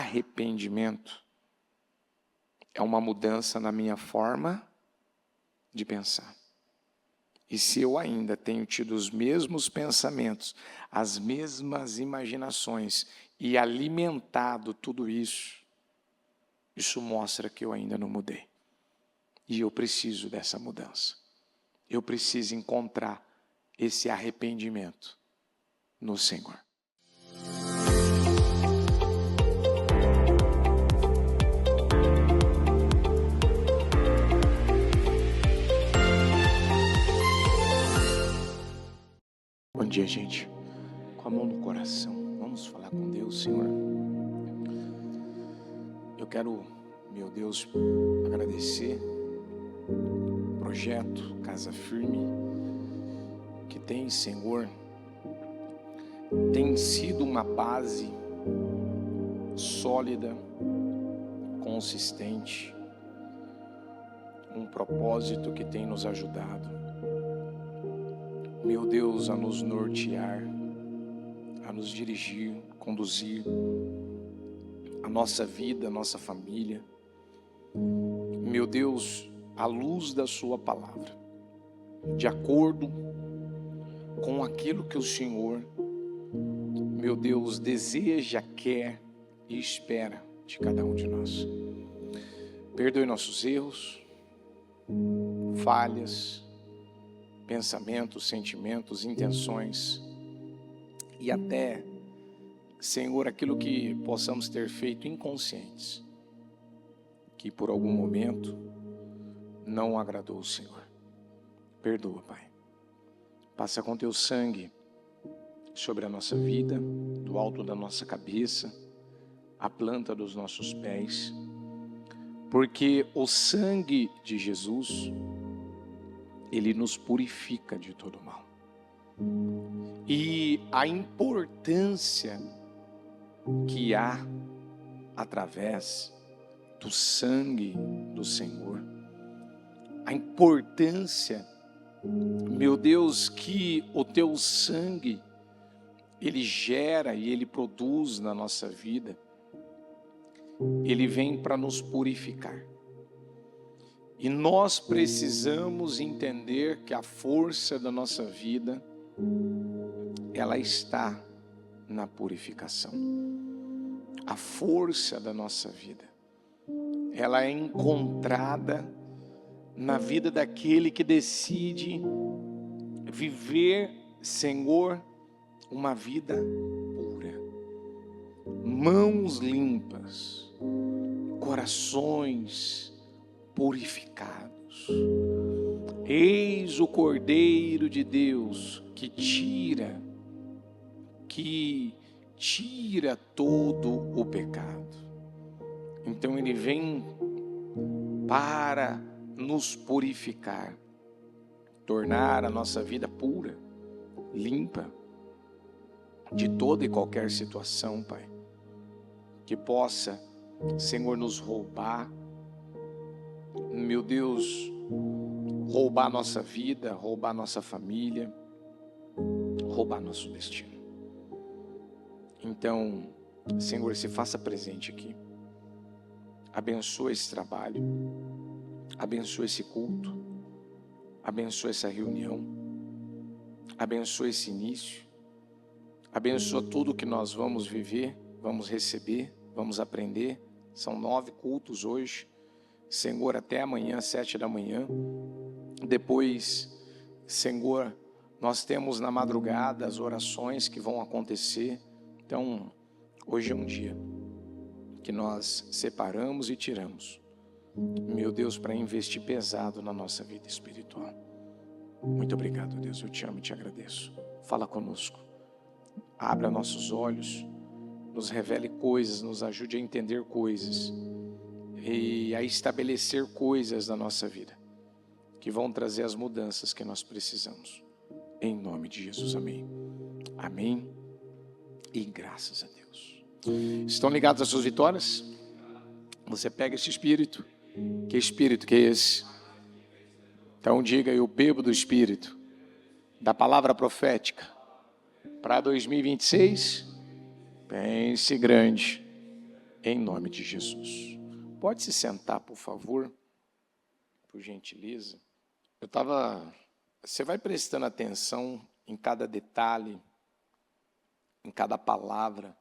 arrependimento é uma mudança na minha forma de pensar. E se eu ainda tenho tido os mesmos pensamentos, as mesmas imaginações e alimentado tudo isso, isso mostra que eu ainda não mudei. E eu preciso dessa mudança. Eu preciso encontrar esse arrependimento no Senhor. Bom dia, gente. Com a mão no coração, vamos falar com Deus, Senhor. Eu quero, meu Deus, agradecer o projeto Casa Firme, que tem, Senhor, tem sido uma base sólida, consistente, um propósito que tem nos ajudado, meu Deus, a nos nortear, a nos dirigir, conduzir a nossa vida, a nossa família. Meu Deus, à luz da sua palavra, de acordo com aquilo que o Senhor, meu Deus, deseja, quer e espera de cada um de nós. Perdoe nossos erros, falhas, pensamentos, sentimentos, intenções e até, Senhor, aquilo que possamos ter feito inconscientes, que por algum momento não agradou o Senhor. Perdoa, Pai. Passa com teu sangue sobre a nossa vida, do alto da nossa cabeça, a planta dos nossos pés, porque o sangue de Jesus, ele nos purifica de todo mal. E a importância que há através do sangue do Senhor, a importância, meu Deus, que o teu sangue, ele gera e ele produz na nossa vida, ele vem para nos purificar. E nós precisamos entender que a força da nossa vida, ela está na purificação. A força da nossa vida, ela é encontrada na vida daquele que decide viver, Senhor, uma vida pura. Mãos limpas, corações purificados. Eis o Cordeiro de Deus que tira todo o pecado. Então ele vem para nos purificar, tornar a nossa vida pura, limpa de toda e qualquer situação, Pai, que possa, Senhor, nos roubar, meu Deus, roubar nossa vida, roubar nossa família, roubar nosso destino. Então, Senhor, se faça presente aqui. Abençoa esse trabalho, abençoa esse culto, abençoa essa reunião, abençoa esse início, abençoa tudo que nós vamos viver, vamos receber, vamos aprender. São 9 cultos hoje, Senhor, até amanhã, 7 da manhã. Depois, Senhor, nós temos na madrugada as orações que vão acontecer. Então, hoje é um dia que nós separamos e tiramos, meu Deus, para investir pesado na nossa vida espiritual. Muito obrigado, Deus, eu te amo e te agradeço. Fala conosco, abra nossos olhos, nos revele coisas, nos ajude a entender coisas e a estabelecer coisas na nossa vida que vão trazer as mudanças que nós precisamos. Em nome de Jesus, amém. Amém e graças a Deus. Estão ligados às suas vitórias? Você pega esse espírito. Que espírito que é esse? Então diga: eu bebo do espírito da palavra profética para 2026. Pense grande, em nome de Jesus. Pode se sentar, por favor, por gentileza. Você vai prestando atenção em cada detalhe, em cada palavra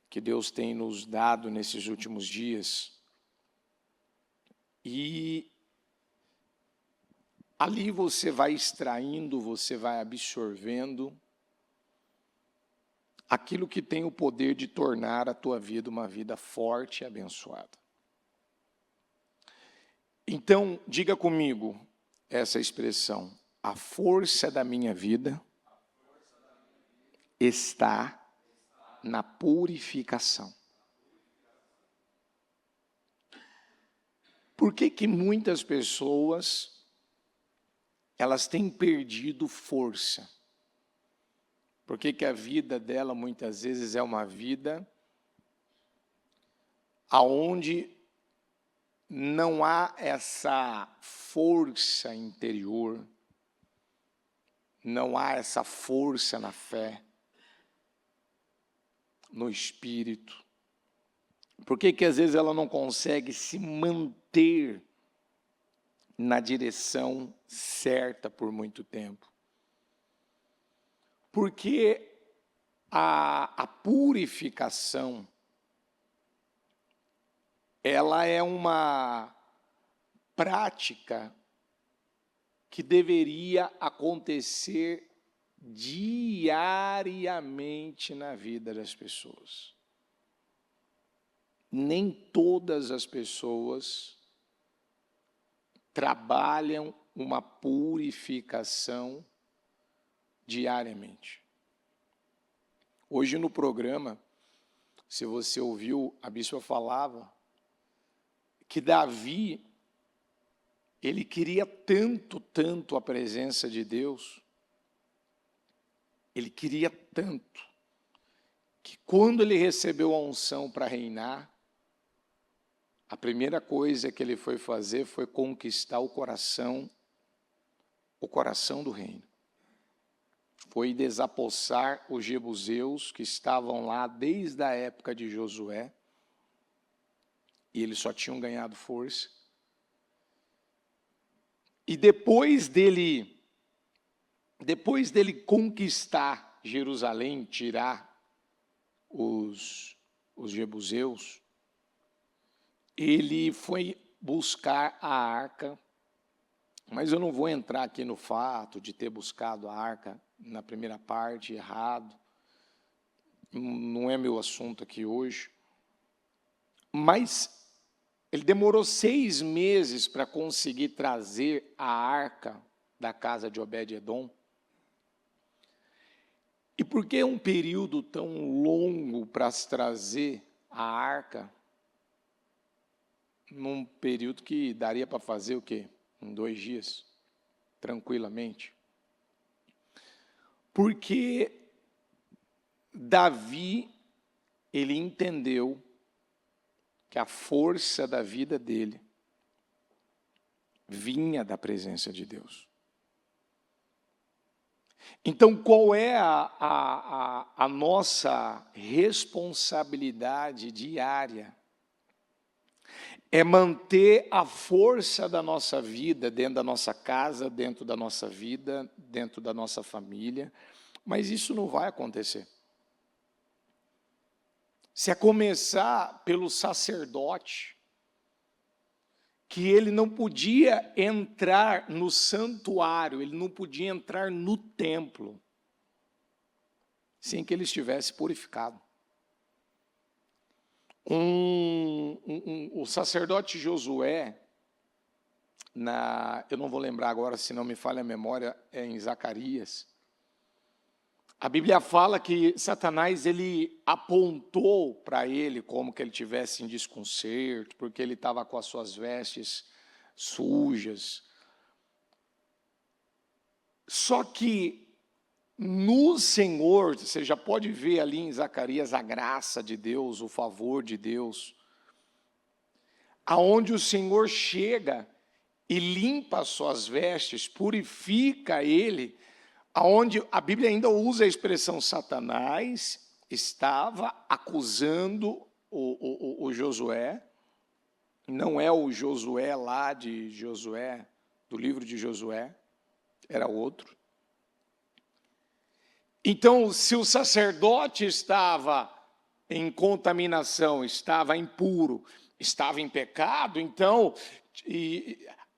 que Deus tem nos dado nesses últimos dias. E ali você vai extraindo, você vai absorvendo aquilo que tem o poder de tornar a tua vida uma vida forte e abençoada. Então, diga comigo essa expressão: a força da minha vida está na purificação. Por que que muitas pessoas, elas têm perdido força? Por que que a vida dela muitas vezes é uma vida aonde não há essa força interior, não há essa força na fé, no espírito? Por que que às vezes ela não consegue se manter na direção certa por muito tempo? Porque a purificação, ela é uma prática que deveria acontecer diariamente na vida das pessoas. Nem todas as pessoas trabalham uma purificação diariamente. Hoje no programa, se você ouviu, a bispa falava que Davi, ele queria tanto a presença de Deus, ele queria tanto, que quando ele recebeu a unção para reinar, a primeira coisa que ele foi fazer foi conquistar o coração do reino. Foi desapossar os jebuseus que estavam lá desde a época de Josué, e eles só tinham ganhado força. E depois dele conquistar Jerusalém, tirar os jebuseus, ele foi buscar a arca, mas eu não vou entrar aqui no fato de ter buscado a arca na primeira parte, errado, não é meu assunto aqui hoje, mas ele demorou 6 meses para conseguir trazer a arca da casa de Obed-edom. E por que um período tão longo para se trazer a arca, num período que daria para fazer o quê? Em 2 dias, tranquilamente? Porque Davi, ele entendeu que a força da vida dele vinha da presença de Deus. Então, qual é a nossa responsabilidade diária? É manter a força da nossa vida dentro da nossa casa, dentro da nossa vida, dentro da nossa família, mas isso não vai acontecer. Se a começar pelo sacerdote, que ele não podia entrar no santuário, ele não podia entrar no templo, sem que ele estivesse purificado. O sacerdote Josué, eu não vou lembrar agora, se não me falha a memória, é em Zacarias. A Bíblia fala que Satanás, ele apontou para ele como que ele tivesse em desconcerto, porque ele estava com as suas vestes sujas. Só que no Senhor, você já pode ver ali em Zacarias a graça de Deus, o favor de Deus, aonde o Senhor chega e limpa as suas vestes, purifica ele, aonde a Bíblia ainda usa a expressão Satanás, estava acusando o Josué. Não é o Josué lá de Josué, do livro de Josué, era outro. Então, se o sacerdote estava em contaminação, estava impuro, estava em pecado, então,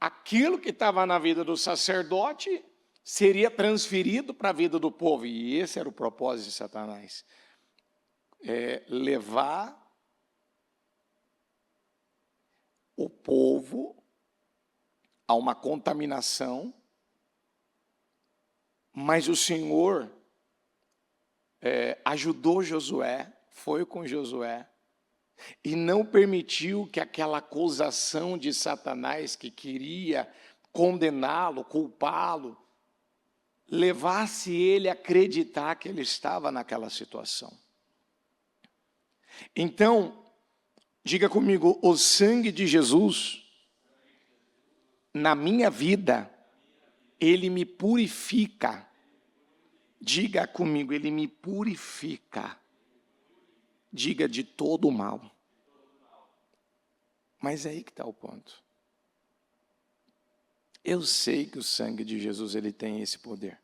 aquilo que estava na vida do sacerdote seria transferido para a vida do povo. E esse era o propósito de Satanás. Levar o povo a uma contaminação, mas o Senhor ajudou Josué, foi com Josué, e não permitiu que aquela acusação de Satanás que queria condená-lo, culpá-lo, levasse ele a acreditar que ele estava naquela situação. Então, diga comigo, o sangue de Jesus, na minha vida, ele me purifica. Diga comigo, ele me purifica. Diga de todo o mal. Mas é aí que está o ponto. Eu sei que o sangue de Jesus ele tem esse poder.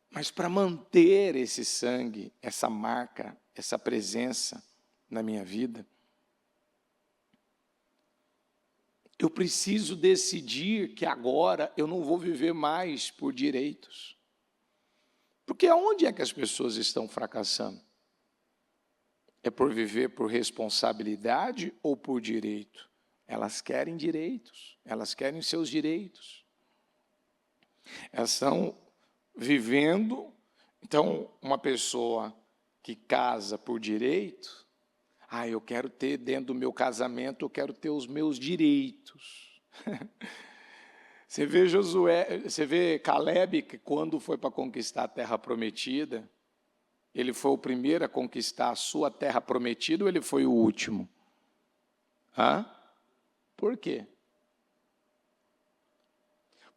Mas para manter esse sangue, essa marca, essa presença na minha vida, eu preciso decidir que agora eu não vou viver mais por direitos. Porque aonde é que as pessoas estão fracassando? É por viver por responsabilidade ou por direito? Elas querem direitos, elas querem seus direitos. Elas estão vivendo, então, uma pessoa que casa por direito, eu quero ter dentro do meu casamento, eu quero ter os meus direitos. Você vê Josué, você vê Caleb, que quando foi para conquistar a terra prometida, ele foi o primeiro a conquistar a sua terra prometida ou ele foi o último? Por quê?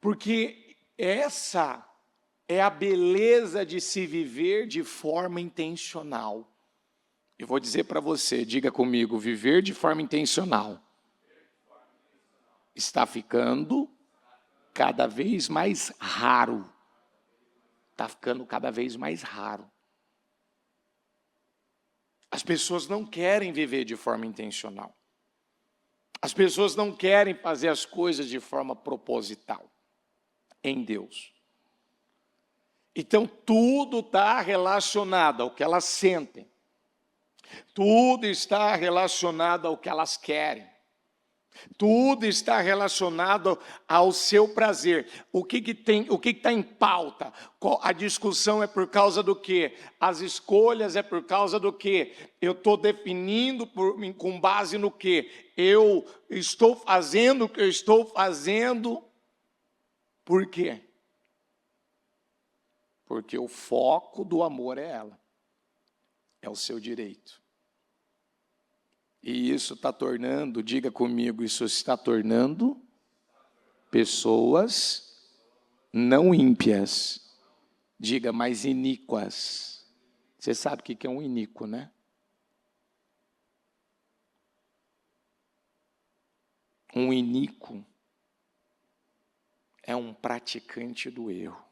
Porque essa é a beleza de se viver de forma intencional. Eu vou dizer para você, diga comigo, viver de forma intencional está ficando cada vez mais raro. Está ficando cada vez mais raro. As pessoas não querem viver de forma intencional. As pessoas não querem fazer as coisas de forma proposital em Deus. Então, tudo está relacionado ao que elas sentem. Tudo está relacionado ao que elas querem. Tudo está relacionado ao seu prazer. O que está em pauta? A discussão é por causa do quê? As escolhas é por causa do quê? Eu estou definindo com base no quê? Eu estou fazendo o que eu estou fazendo. Por quê? Porque o foco do amor é ela. É o seu direito. E isso está tornando, diga comigo, isso está tornando pessoas não ímpias. Diga, mas iníquas. Você sabe o que é um iníquo, né? Um iníquo é um praticante do erro.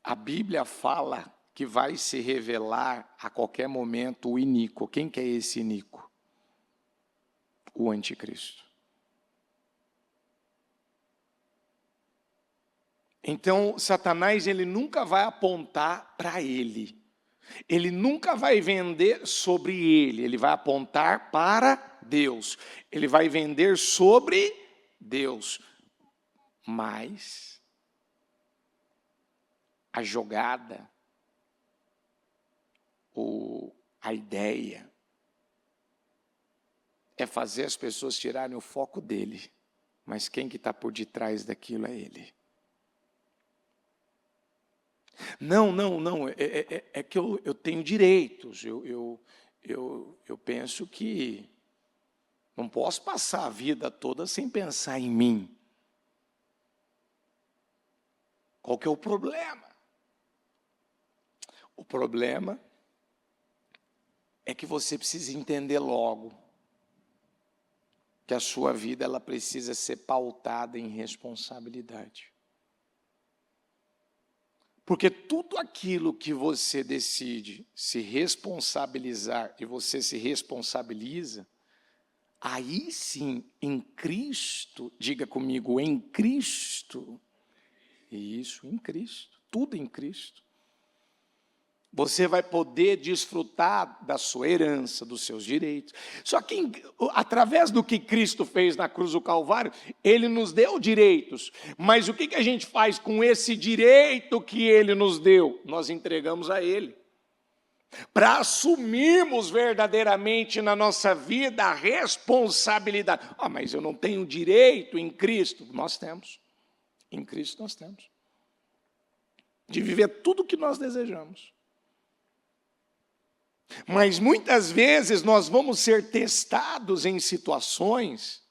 A Bíblia fala que vai se revelar a qualquer momento o iníquo. Quem que é esse iníquo? O anticristo. Então, Satanás, ele nunca vai apontar para ele. Ele nunca vai vender sobre ele vai apontar para Deus. Ele vai vender sobre Deus. Mas a jogada, a ideia é fazer as pessoas tirarem o foco dele, mas quem que está por detrás daquilo é ele. Não, é que eu tenho direitos, eu penso que não posso passar a vida toda sem pensar em mim. Qual que é o problema? O problema é que você precisa entender logo que a sua vida ela precisa ser pautada em responsabilidade. Porque tudo aquilo que você decide se responsabilizar e você se responsabiliza, aí sim, em Cristo, diga comigo, em Cristo, isso, em Cristo, tudo em Cristo. Você vai poder desfrutar da sua herança, dos seus direitos. Só que, através do que Cristo fez na cruz do Calvário, Ele nos deu direitos. Mas o que a gente faz com esse direito que Ele nos deu? Nós entregamos a Ele. Para assumirmos verdadeiramente na nossa vida a responsabilidade. Ah, mas eu não tenho direito em Cristo. Nós temos. Em Cristo nós temos. De viver tudo o que nós desejamos. Mas muitas vezes nós vamos ser testados em situações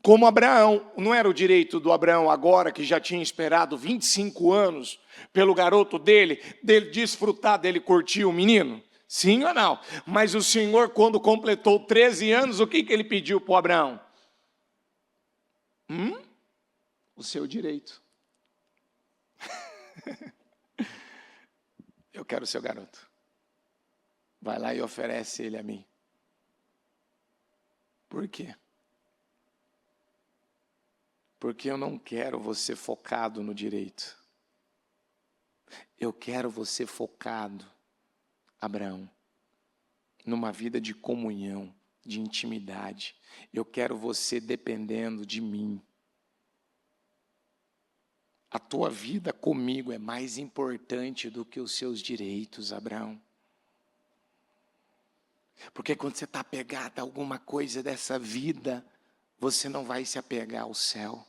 como Abraão. Não era o direito do Abraão agora, que já tinha esperado 25 anos pelo garoto dele desfrutar dele curtir o menino? Sim ou não? Mas o Senhor, quando completou 13 anos, o que ele pediu para o Abraão? O seu direito. Eu quero o seu garoto. Vai lá e oferece ele a mim. Por quê? Porque eu não quero você focado no direito. Eu quero você focado, Abraão, numa vida de comunhão, de intimidade. Eu quero você dependendo de mim. A tua vida comigo é mais importante do que os seus direitos, Abraão. Porque quando você está apegado a alguma coisa dessa vida, você não vai se apegar ao céu.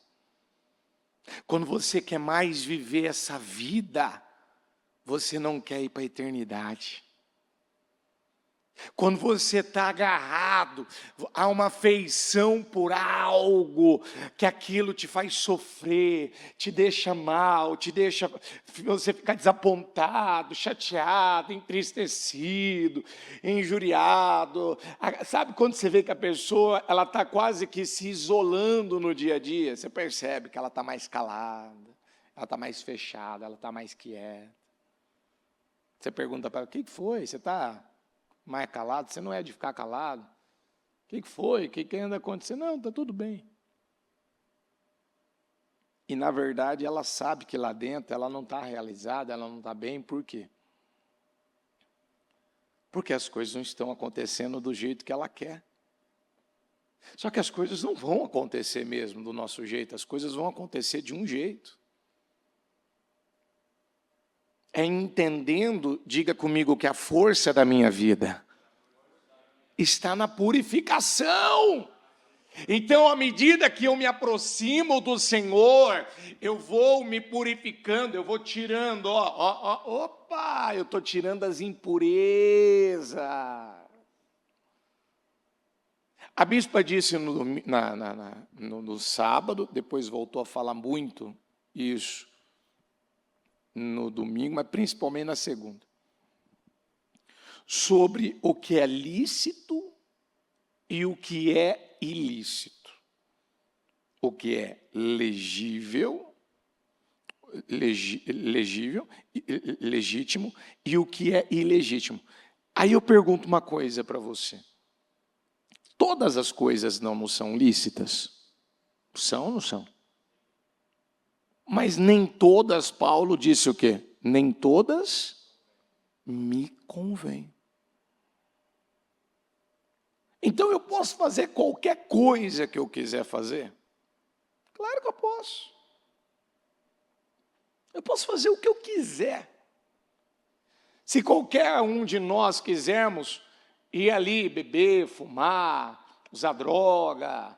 Quando você quer mais viver essa vida, você não quer ir para a eternidade. Quando você está agarrado a uma afeição por algo, que aquilo te faz sofrer, te deixa mal, te deixa você ficar desapontado, chateado, entristecido, injuriado. Sabe quando você vê que a pessoa ela está quase que se isolando no dia a dia? Você percebe que ela está mais calada, ela está mais fechada, ela está mais quieta. Você pergunta para ela, o que foi? Você está mais calado? Você não é de ficar calado? O que foi? O que anda acontecendo? Não, está tudo bem. E, na verdade, ela sabe que lá dentro ela não está realizada, ela não está bem. Por quê? Porque as coisas não estão acontecendo do jeito que ela quer. Só que as coisas não vão acontecer mesmo do nosso jeito, as coisas vão acontecer de um jeito. É entendendo, diga comigo, que a força da minha vida está na purificação. Então, à medida que eu me aproximo do Senhor, eu vou me purificando, eu vou tirando, eu estou tirando as impurezas. A bispa disse no sábado, depois voltou a falar muito isso no domingo, mas principalmente na segunda, sobre o que é lícito e o que é ilícito, o que é legítimo e o que é ilegítimo. Aí eu pergunto uma coisa para você. Todas as coisas não são lícitas? São ou não são? Mas nem todas, Paulo disse o quê? Nem todas me convêm. Então eu posso fazer qualquer coisa que eu quiser fazer? Claro que eu posso. Eu posso fazer o que eu quiser. Se qualquer um de nós quisermos ir ali beber, fumar, usar droga,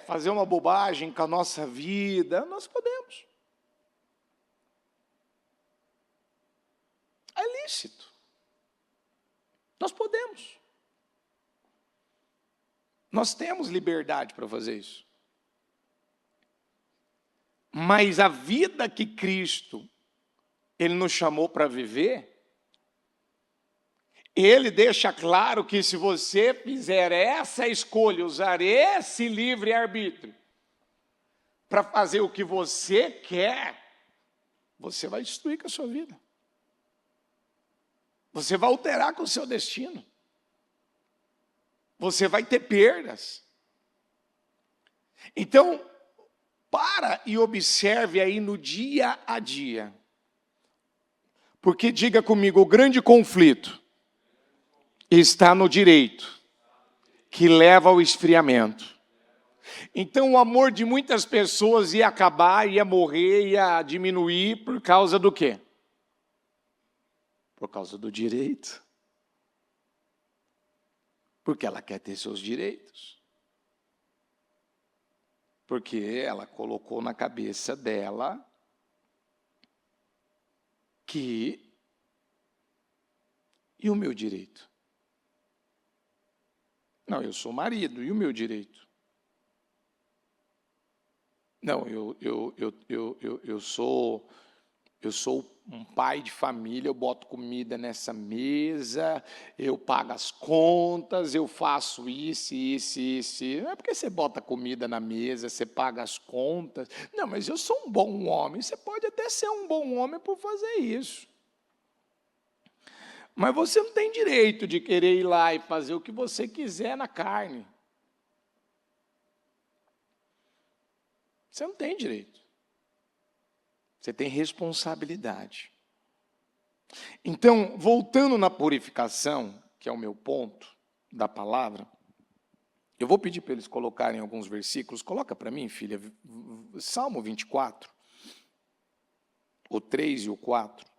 fazer uma bobagem com a nossa vida, nós podemos. É lícito. Nós podemos. Nós temos liberdade para fazer isso. Mas a vida que Cristo Ele nos chamou para viver. Ele deixa claro que se você fizer essa escolha, usar esse livre-arbítrio para fazer o que você quer, você vai destruir com a sua vida. Você vai alterar com o seu destino. Você vai ter perdas. Então, para e observe aí no dia a dia. Porque diga comigo, o grande conflito está no direito, que leva ao esfriamento. Então o amor de muitas pessoas ia acabar, ia morrer, ia diminuir por causa do quê? Por causa do direito. Porque ela quer ter seus direitos. Porque ela colocou na cabeça dela que... E o meu direito? Não, eu sou marido, e o meu direito? Não, eu sou um pai de família, eu boto comida nessa mesa, eu pago as contas, eu faço isso. Não é porque você bota comida na mesa, você paga as contas. Não, mas eu sou um bom homem. Você pode até ser um bom homem por fazer isso. Mas você não tem direito de querer ir lá e fazer o que você quiser na carne. Você não tem direito. Você tem responsabilidade. Então, voltando na purificação, que é o meu ponto da palavra, eu vou pedir para eles colocarem alguns versículos. Coloca para mim, filha, Salmo 24, o 3 e o 4.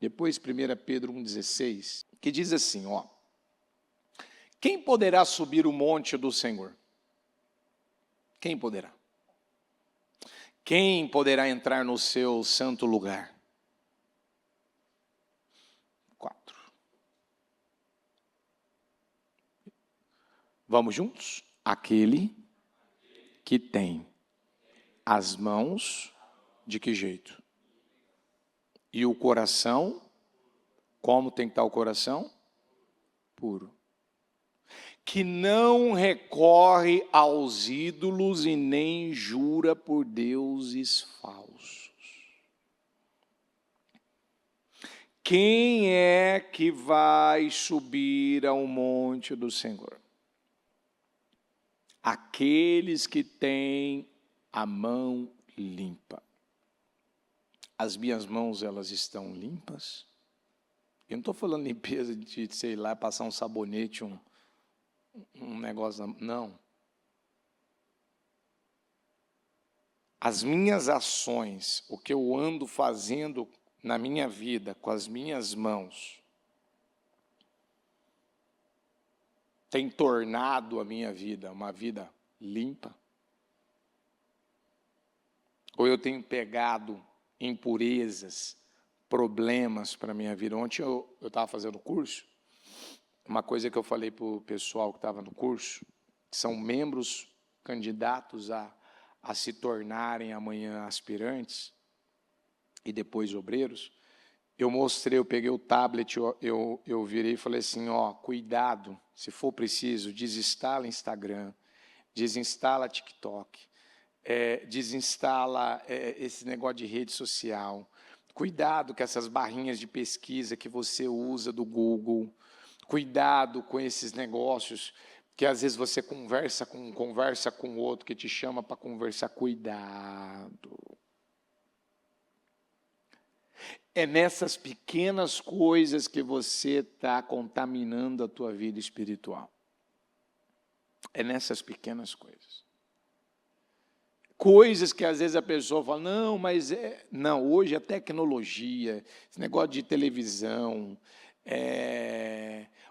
Depois 1 Pedro 1,16, que diz assim, ó. Quem poderá subir o monte do Senhor? Quem poderá? Quem poderá entrar no seu santo lugar? 4. Vamos juntos? Aquele que tem as mãos de que jeito? E o coração, como tem que estar o coração? Puro. Que não recorre aos ídolos e nem jura por deuses falsos. Quem é que vai subir ao monte do Senhor? Aqueles que têm a mão limpa. As minhas mãos, elas estão limpas? Eu não estou falando limpeza de, sei lá, passar um sabonete, um negócio, não. As minhas ações, o que eu ando fazendo na minha vida, com as minhas mãos, tem tornado a minha vida uma vida limpa? Ou eu tenho pegado impurezas, problemas para a minha vida? Ontem eu estava fazendo curso, uma coisa que eu falei para o pessoal que estava no curso, que são membros candidatos a se tornarem amanhã aspirantes e depois obreiros, eu mostrei, eu peguei o tablet, eu virei e falei assim, ó, cuidado, se for preciso, desinstala Instagram, desinstala TikTok, desinstala esse negócio de rede social. Cuidado com essas barrinhas de pesquisa que você usa do Google. Cuidado com esses negócios que às vezes você conversa com outro que te chama para conversar. Cuidado. É nessas pequenas coisas que você está contaminando a tua vida espiritual. É nessas pequenas coisas. Coisas que às vezes a pessoa fala, não, mas não, hoje a tecnologia, esse negócio de televisão,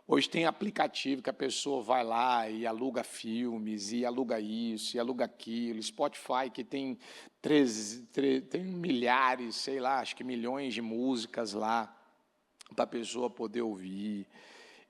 hoje tem aplicativo que a pessoa vai lá e aluga filmes, e aluga isso, e aluga aquilo, Spotify que tem milhares, sei lá, acho que milhões de músicas lá para a pessoa poder ouvir.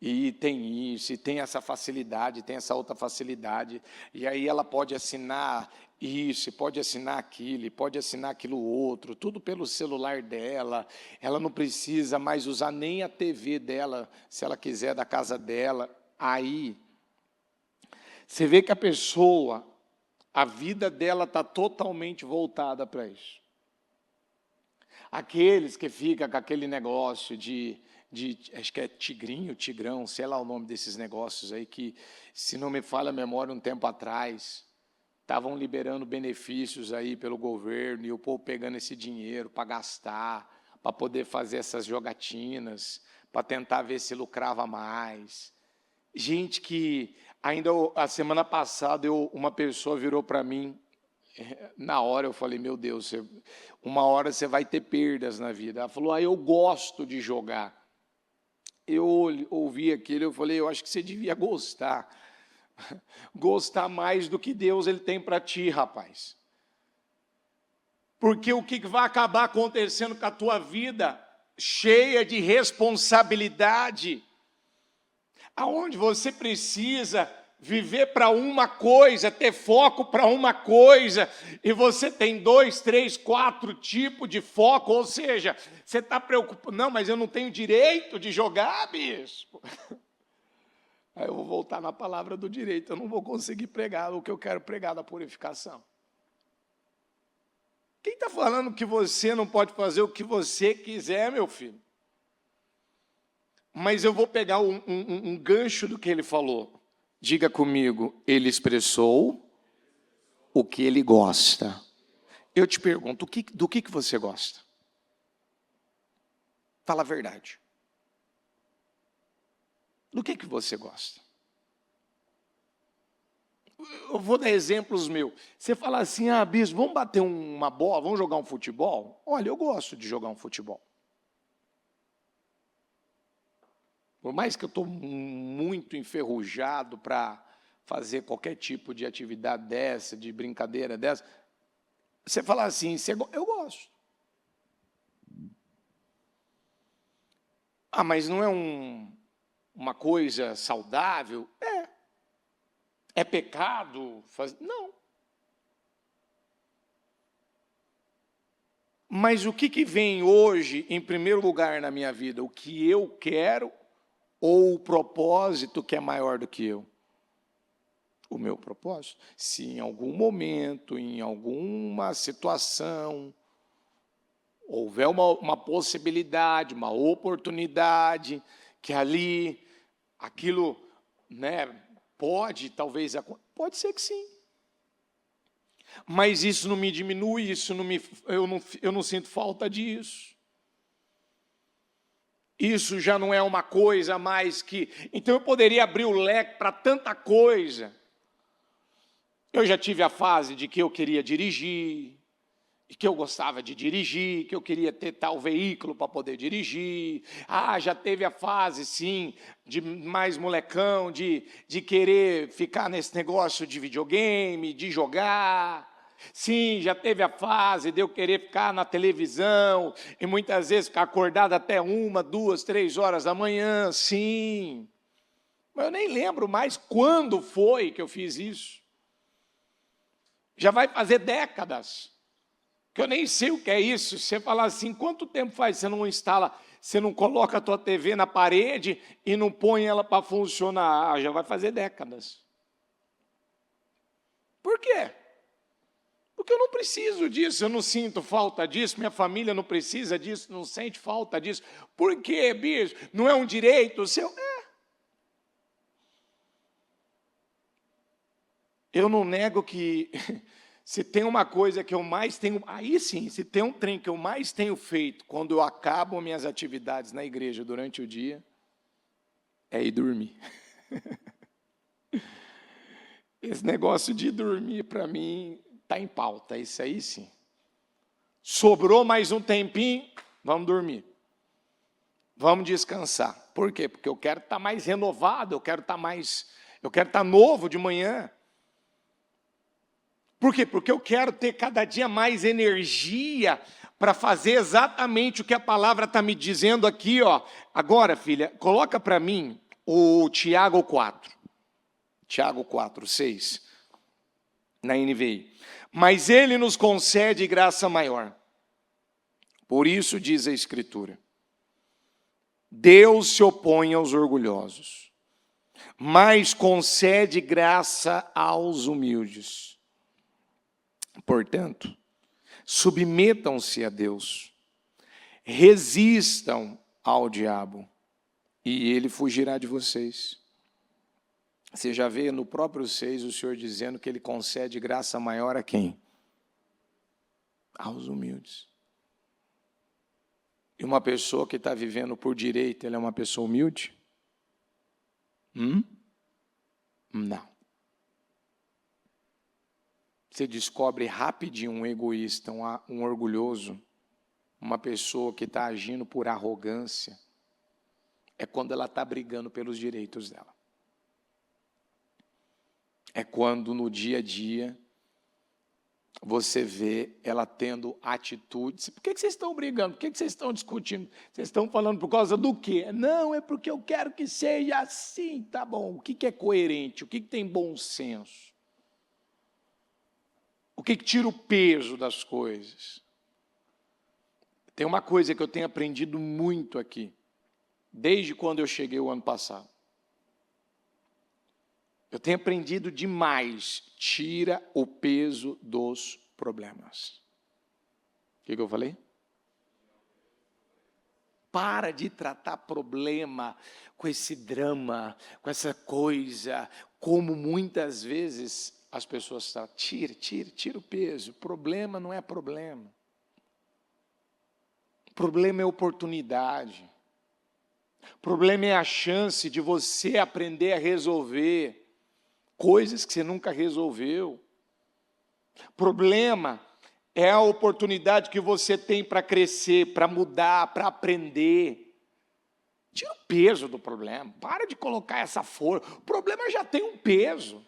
E tem isso, e tem essa facilidade, tem essa outra facilidade, e aí ela pode assinar Isso, pode assinar aquilo, pode assinar aquilo outro, tudo pelo celular dela. Ela não precisa mais usar nem a TV dela, se ela quiser, da casa dela. Aí, você vê que a pessoa, a vida dela está totalmente voltada para isso. Aqueles que ficam com aquele negócio de acho que é tigrinho, tigrão, sei lá o nome desses negócios aí, que, se não me falha a memória, um tempo atrás, estavam liberando benefícios aí pelo governo, e o povo pegando esse dinheiro para gastar, para poder fazer essas jogatinas, para tentar ver se lucrava mais. Gente que, ainda a semana passada, uma pessoa virou para mim, na hora eu falei, meu Deus, uma hora você vai ter perdas na vida. Ela falou, eu gosto de jogar. Eu ouvi aquilo, eu falei, eu acho que você devia gostar. Gostar mais do que Deus ele tem para ti, rapaz. Porque o que vai acabar acontecendo com a tua vida, cheia de responsabilidade, aonde você precisa viver para uma coisa, ter foco para uma coisa, e você tem 2, 3, 4 tipos de foco, ou seja, você está preocupado, não, mas eu não tenho direito de jogar, bispo. Aí eu vou voltar na palavra do direito, eu não vou conseguir pregar o que eu quero pregar da purificação. Quem está falando que você não pode fazer o que você quiser, meu filho? Mas eu vou pegar um gancho do que ele falou. Diga comigo, ele expressou o que ele gosta. Eu te pergunto, do que você gosta? Fala a verdade. Do que você gosta? Eu vou dar exemplos meus. Você fala assim, bispo, vamos bater uma bola, vamos jogar um futebol? Olha, eu gosto de jogar um futebol. Por mais que eu estou muito enferrujado para fazer qualquer tipo de atividade dessa, de brincadeira dessa, você fala assim, eu gosto. Mas não é uma coisa saudável? É pecado? Não. Mas o que vem hoje em primeiro lugar na minha vida? O que eu quero ou o propósito que é maior do que eu? O meu propósito. Se em algum momento, em alguma situação, houver uma possibilidade, uma oportunidade, que ali, aquilo, pode, talvez, pode ser que sim. Mas isso não me diminui, eu não sinto falta disso. Isso já não é uma coisa mais que... Então eu poderia abrir o leque para tanta coisa. Eu já tive a fase de que eu queria dirigir, que eu gostava de dirigir, que eu queria ter tal veículo para poder dirigir. Já teve a fase, sim, de mais molecão, de querer ficar nesse negócio de videogame, de jogar. Sim, já teve a fase de eu querer ficar na televisão e muitas vezes ficar acordado até 1, 2, 3 horas da manhã, sim. Mas eu nem lembro mais quando foi que eu fiz isso. Já vai fazer décadas que eu nem sei o que é isso. Você fala assim, quanto tempo faz você não instala, você não coloca a tua TV na parede e não põe ela para funcionar? Já vai fazer décadas. Por quê? Porque eu não preciso disso, eu não sinto falta disso, minha família não precisa disso, não sente falta disso. Por quê, bispo? Não é um direito seu? Eu não nego que... Se tem uma coisa que eu mais tenho... Aí sim, se tem um trem que eu mais tenho feito quando eu acabo minhas atividades na igreja durante o dia, é ir dormir. Esse negócio de dormir, para mim, está em pauta. Isso aí sim. Sobrou mais um tempinho, vamos dormir. Vamos descansar. Por quê? Porque eu quero estar mais renovado, eu quero estar novo de manhã. Por quê? Porque eu quero ter cada dia mais energia para fazer exatamente o que a palavra está me dizendo aqui. Agora, filha, coloca para mim o Tiago 4. Tiago 4, 6. Na NVI. mas Ele nos concede graça maior. Por isso diz a Escritura: Deus se opõe aos orgulhosos, mas concede graça aos humildes. Portanto, submetam-se a Deus, resistam ao diabo, e ele fugirá de vocês. Você já vê no próprio 6 o Senhor dizendo que Ele concede graça maior a quem? Aos humildes. E uma pessoa que está vivendo por direito, ela é uma pessoa humilde? Não. Você descobre rapidinho um egoísta, um orgulhoso, uma pessoa que está agindo por arrogância, é quando ela está brigando pelos direitos dela. É quando no dia a dia você vê ela tendo atitudes. Por que vocês estão brigando? Por que vocês estão discutindo? Vocês estão falando por causa do quê? Não, é porque eu quero que seja assim. Tá bom. O que é coerente? O que tem bom senso? O que tira o peso das coisas? Tem uma coisa que eu tenho aprendido muito aqui, desde quando eu cheguei o ano passado. Eu tenho aprendido demais. Tira o peso dos problemas. O que eu falei? Para de tratar problema com esse drama, com essa coisa, como muitas vezes as pessoas tratam. Tira o peso. Problema não é problema. Problema é oportunidade. Problema é a chance de você aprender a resolver coisas que você nunca resolveu. Problema é a oportunidade que você tem para crescer, para mudar, para aprender. Tira o peso do problema. Para de colocar essa força. O problema já tem um peso.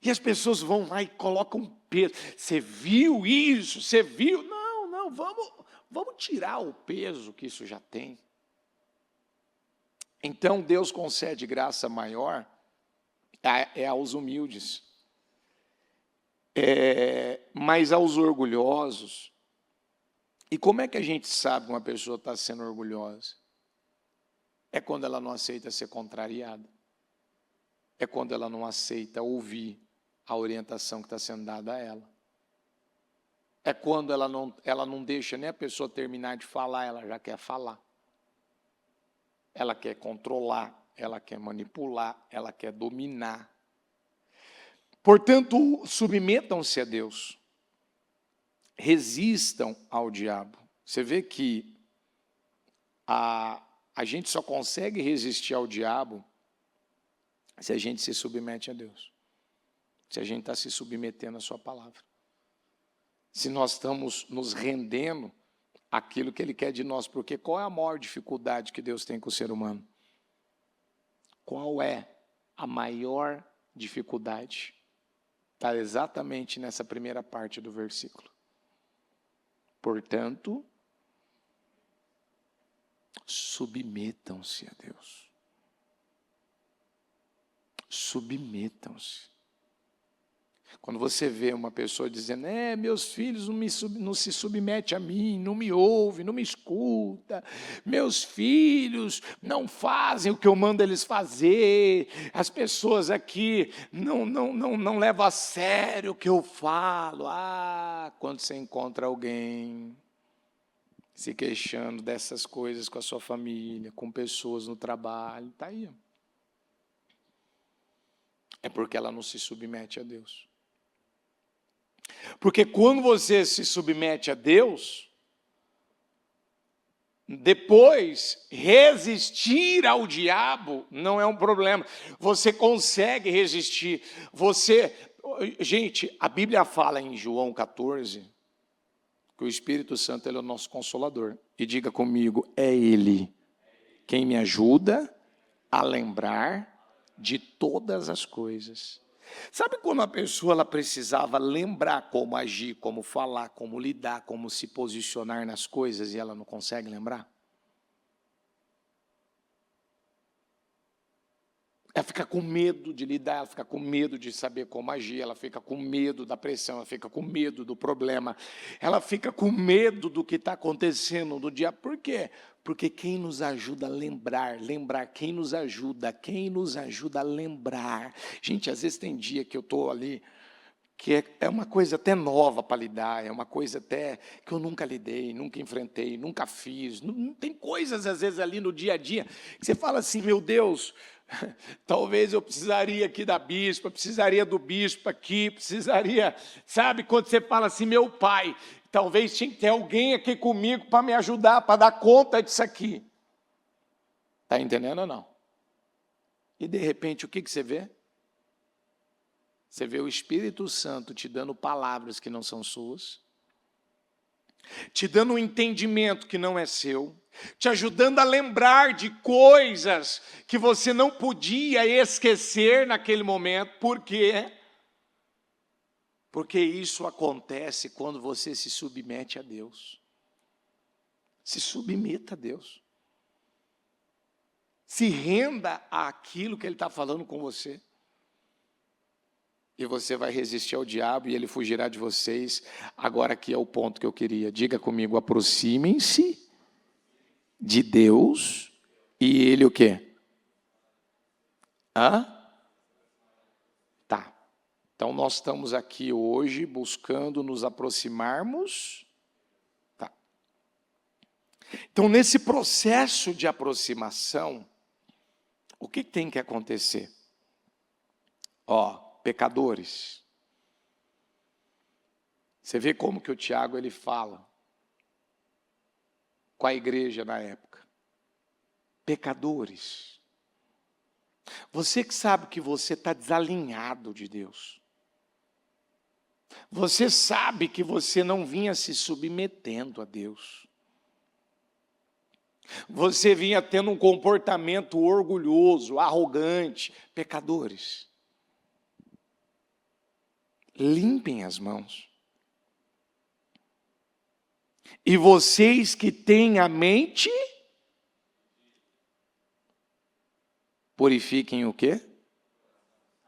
E as pessoas vão lá e colocam um peso. Você viu isso? Você viu? Não, vamos tirar o peso que isso já tem. Então Deus concede graça maior aos humildes, mas aos orgulhosos. E como é que a gente sabe que uma pessoa está sendo orgulhosa? É quando ela não aceita ser contrariada. É quando ela não aceita ouvir a orientação que está sendo dada a ela. É quando ela não deixa nem a pessoa terminar de falar, ela já quer falar. Ela quer controlar, ela quer manipular, ela quer dominar. Portanto, submetam-se a Deus. Resistam ao diabo. Você vê que a gente só consegue resistir ao diabo se a gente se submete a Deus. Se a gente está se submetendo à sua palavra. Se nós estamos nos rendendo àquilo que Ele quer de nós. Porque qual é a maior dificuldade que Deus tem com o ser humano? Qual é a maior dificuldade? Está exatamente nessa primeira parte do versículo. Portanto, submetam-se a Deus. Submetam-se. Quando você vê uma pessoa dizendo, meus filhos não se submetem a mim, não me ouvem, não me escutam, meus filhos não fazem o que eu mando eles fazer, as pessoas aqui não levam a sério o que eu falo. Quando você encontra alguém se queixando dessas coisas com a sua família, com pessoas no trabalho, está aí. É porque ela não se submete a Deus. Porque quando você se submete a Deus, depois resistir ao diabo não é um problema. Você consegue resistir. Gente, a Bíblia fala em João 14 que o Espírito Santo ele é o nosso consolador. E diga comigo, é Ele quem me ajuda a lembrar de todas as coisas. Sabe quando a pessoa ela precisava lembrar como agir, como falar, como lidar, como se posicionar nas coisas e ela não consegue lembrar? Ela fica com medo de lidar, ela fica com medo de saber como agir, ela fica com medo da pressão, ela fica com medo do problema, ela fica com medo do que está acontecendo no dia. Por quê? Porque quem nos ajuda a lembrar, quem nos ajuda a lembrar. Gente, às vezes tem dia que eu estou ali, que é uma coisa até nova para lidar, é uma coisa até que eu nunca lidei, nunca enfrentei, nunca fiz. Tem coisas, às vezes, ali no dia a dia, que você fala assim, meu Deus, talvez eu precisaria aqui da bispa, precisaria do bispo aqui, precisaria, sabe, quando você fala assim, meu pai, talvez tinha que ter alguém aqui comigo para me ajudar, para dar conta disso aqui. Está entendendo ou não? E, de repente, o que você vê? Você vê o Espírito Santo te dando palavras que não são suas, te dando um entendimento que não é seu, te ajudando a lembrar de coisas que você não podia esquecer naquele momento. Por quê? Porque isso acontece quando você se submete a Deus. Se submeta a Deus. Se renda àquilo que Ele está falando com você. E você vai resistir ao diabo e ele fugirá de vocês. Agora aqui é o ponto que eu queria. Diga comigo, aproximem-se de Deus e Ele o quê? Tá. Então nós estamos aqui hoje buscando nos aproximarmos. Tá. Então nesse processo de aproximação, o que tem que acontecer? Pecadores. Você vê como que o Tiago ele fala com a igreja na época. Pecadores. Você que sabe que você está desalinhado de Deus. Você sabe que você não vinha se submetendo a Deus. Você vinha tendo um comportamento orgulhoso, arrogante. Pecadores. Limpem as mãos. E vocês que têm a mente, purifiquem o quê?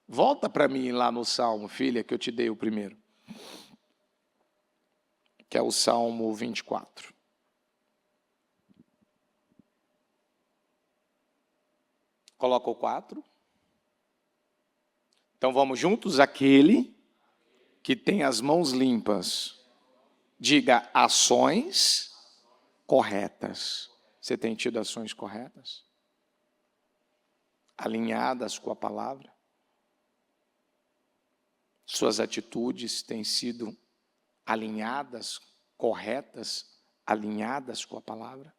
Volta para mim lá no Salmo, filha, que eu te dei o primeiro. Que é o Salmo 24. Coloca o 4. Então vamos juntos, aquele que tem as mãos limpas, diga ações corretas. Você tem tido ações corretas? Alinhadas com a palavra? Suas atitudes têm sido alinhadas, corretas, alinhadas com a palavra?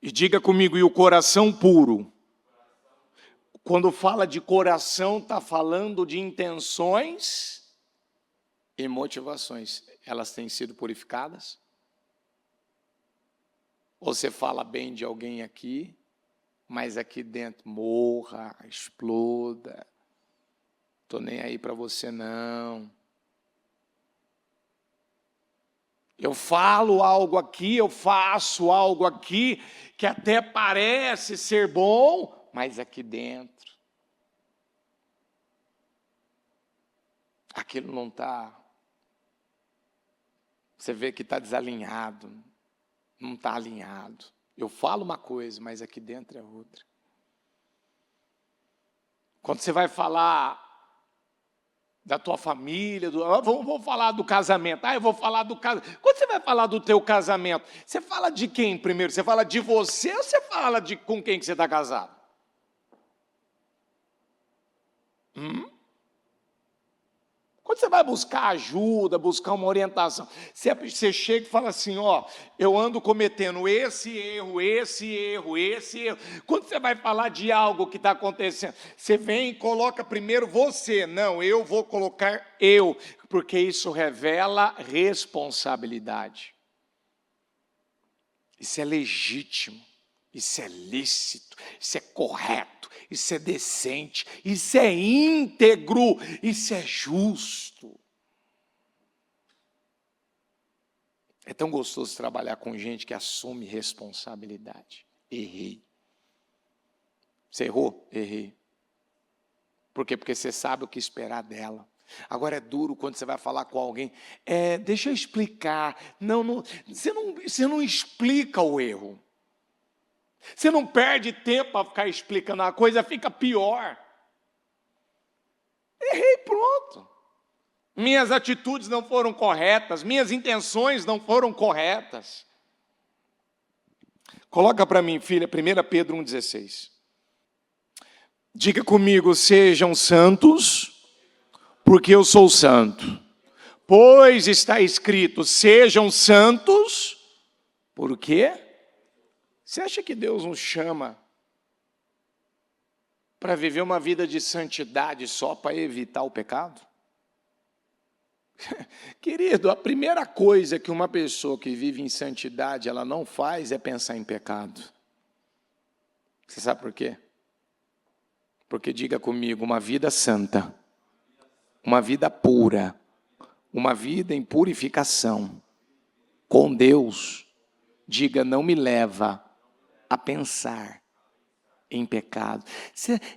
E diga comigo, e o coração puro? Quando fala de coração, está falando de intenções e motivações. Elas têm sido purificadas? Ou você fala bem de alguém aqui, mas aqui dentro morra, exploda, estou nem aí para você não. Eu falo algo aqui, eu faço algo aqui, que até parece ser bom, mas aqui dentro, aquilo não está, você vê que está desalinhado, não está alinhado. Eu falo uma coisa, mas aqui dentro é outra. Quando você vai falar da tua família, vamos falar do casamento. Eu vou falar do casamento. Quando você vai falar do teu casamento, você fala de quem primeiro? Você fala de você ou você fala com quem que você está casado? Quando você vai buscar ajuda, buscar uma orientação, você chega e fala assim, eu ando cometendo esse erro. Quando você vai falar de algo que está acontecendo, você vem e coloca primeiro você. Não, eu vou colocar eu, porque isso revela responsabilidade. Isso é legítimo, isso é lícito, isso é correto, isso é decente, isso é íntegro, isso é justo. É tão gostoso trabalhar com gente que assume responsabilidade. Errei. Você errou? Errei. Por quê? Porque você sabe o que esperar dela. Agora é duro quando você vai falar com alguém. Deixa eu explicar. Você não explica o erro. Você não perde tempo a ficar explicando, a coisa fica pior. Errei, pronto. Minhas atitudes não foram corretas, minhas intenções não foram corretas. Coloca para mim, filha, 1 Pedro 1,16. Diga comigo, sejam santos, porque eu sou santo. Pois está escrito, sejam santos, por quê? Você acha que Deus nos chama para viver uma vida de santidade só para evitar o pecado? Querido, a primeira coisa que uma pessoa que vive em santidade ela não faz é pensar em pecado. Você sabe por quê? Porque diga comigo, uma vida santa, uma vida pura, uma vida em purificação com Deus, diga, não me leva a pensar em pecado.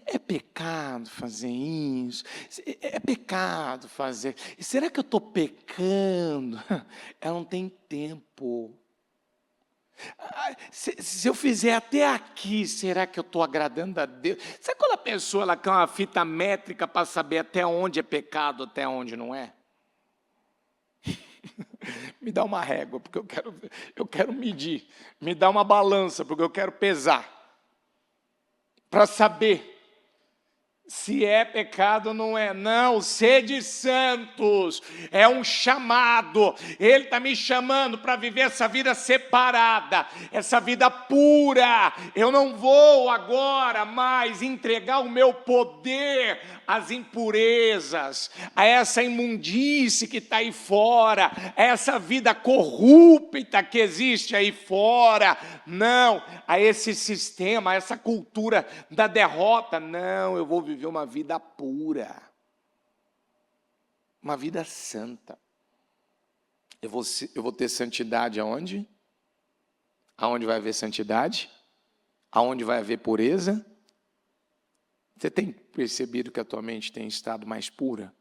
É pecado fazer isso? É pecado fazer... Será que eu estou pecando? Ela não tem tempo. Se eu fizer até aqui, será que eu estou agradando a Deus? Sabe quando a pessoa ela quer uma fita métrica para saber até onde é pecado, até onde não é? Me dá uma régua, porque eu quero medir. Me dá uma balança, porque eu quero pesar. Para saber se é pecado ou não é. Não, sede santos, é um chamado. Ele está me chamando para viver essa vida separada, essa vida pura. Eu não vou agora mais entregar o meu poder às impurezas, a essa imundície que está aí fora, a essa vida corrupta que existe aí fora. Não, a esse sistema, a essa cultura da derrota. Não, eu vou viver uma vida pura, uma vida santa. Eu vou ter santidade aonde? Aonde vai haver santidade? Aonde vai haver pureza? Você tem percebido que a tua mente tem estado mais pura?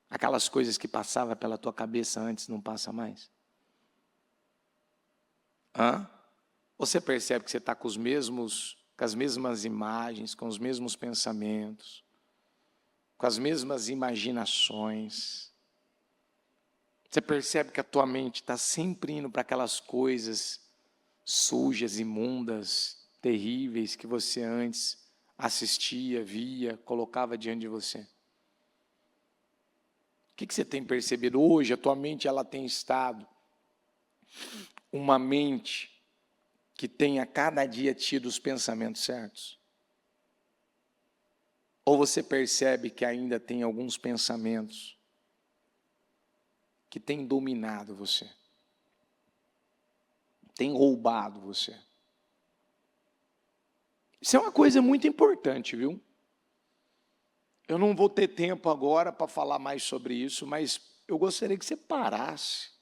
Aquelas coisas que passavam pela tua cabeça antes não passa mais? Você percebe que você está com as mesmas imagens, com os mesmos pensamentos, com as mesmas imaginações. Você percebe que a tua mente está sempre indo para aquelas coisas sujas, imundas, terríveis que você antes assistia, via, colocava diante de você. O que você tem percebido hoje? A tua mente ela tem estado uma mente que tenha cada dia tido os pensamentos certos? Ou você percebe que ainda tem alguns pensamentos que têm dominado você, têm roubado você? Isso é uma coisa muito importante, viu? Eu não vou ter tempo agora para falar mais sobre isso, mas eu gostaria que você parasse.